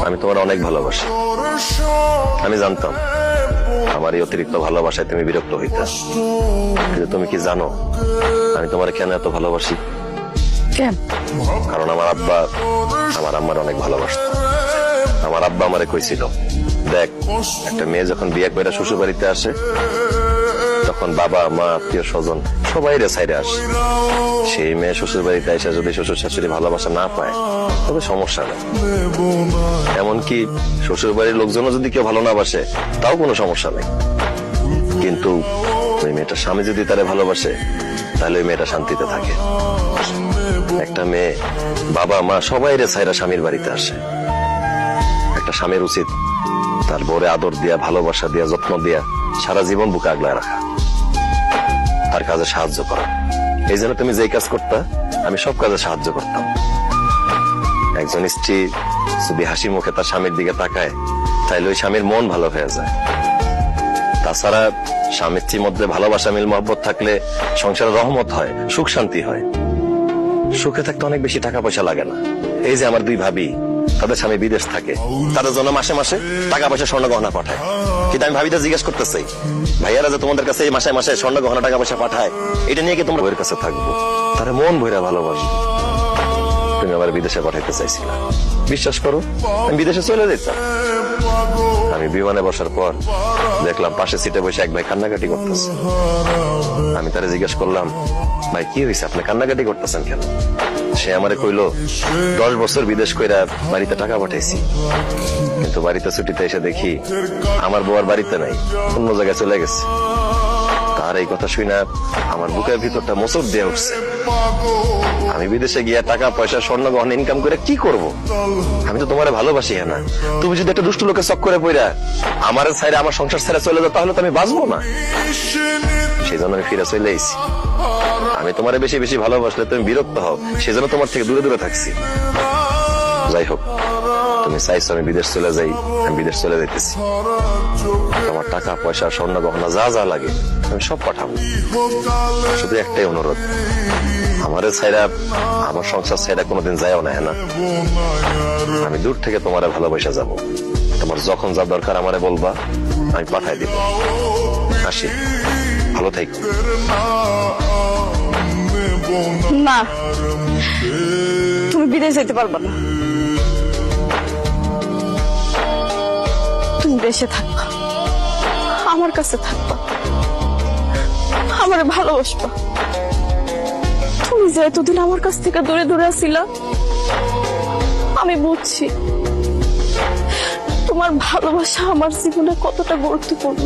আমি তোমার অনেক ভালোবাসি। আমি জানতাম আমার এই অতিরিক্ত ভালোবাসায় তুমি বিরক্ত হইতে, কিন্তু তুমি কি জানো আমি তোমার কেন এত ভালোবাসি? কেন? কারণ আমার আব্বা আমার আম্মার অনেক ভালোবাসত। আমার আব্বা আমারে কইছিল, দেখ একটা মেয়ে যখন বিয়ে করে শ্বশুর বাড়িতে আসে তখন বাবা মা আত্মীয় স্বজন সবাই সাইডে আসে। সেই মেয়ে শ্বশুর বাড়িতে এসে যদি শ্বশুর শাশুড়ি ভালোবাসা না পায় তবে সমস্যা নেই, এমনকি শ্বশুর বাড়ির লোকজনও যদি কেউ ভালো না বাসে তাও কোনো সমস্যা নেই। কিন্তু ওই মেয়েটার স্বামী যদি তারে ভালোবাসে তাহলে ওই মেয়েটা শান্তিতে থাকে। একটা মেয়ে বাবা মা সবাই সাইরা স্বামীর বাড়িতে আসে। একটা স্বামীর উচিত তার বউরে আদর দিয়া, ভালোবাসা দিয়া, যত্ন দিয়া সারা জীবন বুকে আগলায় রাখা, তার কাজে সাহায্য করা। এই জন্য তুমি যেই কাজ করতা আমি সব কাজে সাহায্য করতাম। একজন স্ত্রী যদি হাসি মুখে তার স্বামীর দিকে তাকায় তাহলে ওই স্বামীর মন ভালো হয়ে যায়। তাছাড়া স্বামী স্ত্রীর মধ্যে ভালোবাসা, মিল মহব্বত থাকলে সংসারে রহমত হয়, সুখ শান্তি হয়। সুখে থাকতে অনেক বেশি টাকা পয়সা লাগে না। এই যে আমার দুই ভাবি, তাদের স্বামী বিদেশ থাকে, তাদের জন্য মাসে মাসে টাকা পয়সা স্বর্ণ গহনা পাঠায়। কিন্তু আমি ভাবিটা জিজ্ঞেস করতেছি, ভাইয়ারা যে তোমাদের কাছে এই মাসে মাসে স্বর্ণ গহনা টাকা পয়সা পাঠায়, এটা নিয়ে কি তোমরা বইয়ের কাছে থাকবো? তারা মন ভইরা ভালোবাসবে। তুমি আমার বিদেশে পাঠাইতে চাইছিলা, বিশ্বাস করো আমি বিদেশে চলে যেতাম। আমি বিমানে বসার পর দেখলাম পাশে সিটে বসে এক ভাই কান্নাকাটি করতেছে। আমি তারে জিজ্ঞেস করলাম, ভাই কি হয়েছে, আপনি কান্নাকাটি করতেছেন কেন? সে আমারে কইল, 10 বছর বিদেশ কইরা বাড়িতে টাকা পাঠাইছি, কিন্তু বাড়িতে ছুটিতে এসে দেখি আমার বউ আর বাড়িতে নাই, অন্য জায়গায় চলে গেছে। তার এই কথা শুনে আমার বুকের ভিতরটা মোচড় দিয়ে উঠছে। আমি বিদেশে গিয়া টাকা পয়সা স্বর্ণ গহনা ইনকাম করে কি করব? আমি তো তোমারে ভালোবাসি। হ্যাঁ না, তুমি যদি একটা দুষ্ট লোকের চক্করে পইরা আমার ছাইরে, আমার সংসার ছেড়ে চলে যাও তাহলে তো আমি বাঁচবো না। সেই জন্য আমি ফিরে চলে আইছি। আমি তোমারে বেশি বেশি ভালোবাসলে তুমি বিরক্ত হও, সেজন্য তোমার থেকে দূরে দূরে থাকছি। যাই হোক, তুমি চাইছো আমি বিদেশ চলে যাই, আমি বিদেশ চলে যাইতেছি। তোমার টাকা পয়সা স্বর্ণ গহনা যা যা লাগে আমি সব পাঠাবো। শুধু একটাই অনুরোধ, আমারে ছাইরা, আমার সংসার ছাইরা কোনোদিন যায়ও না। হ্যাঁ না, আমি দূর থেকে তোমারে ভালোবাসা যাব। তোমার যখন যা দরকার আমারে বলবা, আমি পাঠাই দিব। আসি, ভালো থাকো। না, তুমি বিদেশ যেতে পারবা না। তুমি দেশে থাকবা, আমার কাছে থাকবা, আমারে ভালোবাসবা। তুমি যে এতদিন আমার কাছ থেকে দূরে দূরে আছিলা, আমি বুঝছি তোমার ভালোবাসা আমার জীবনে কতটা গুরুত্বপূর্ণ।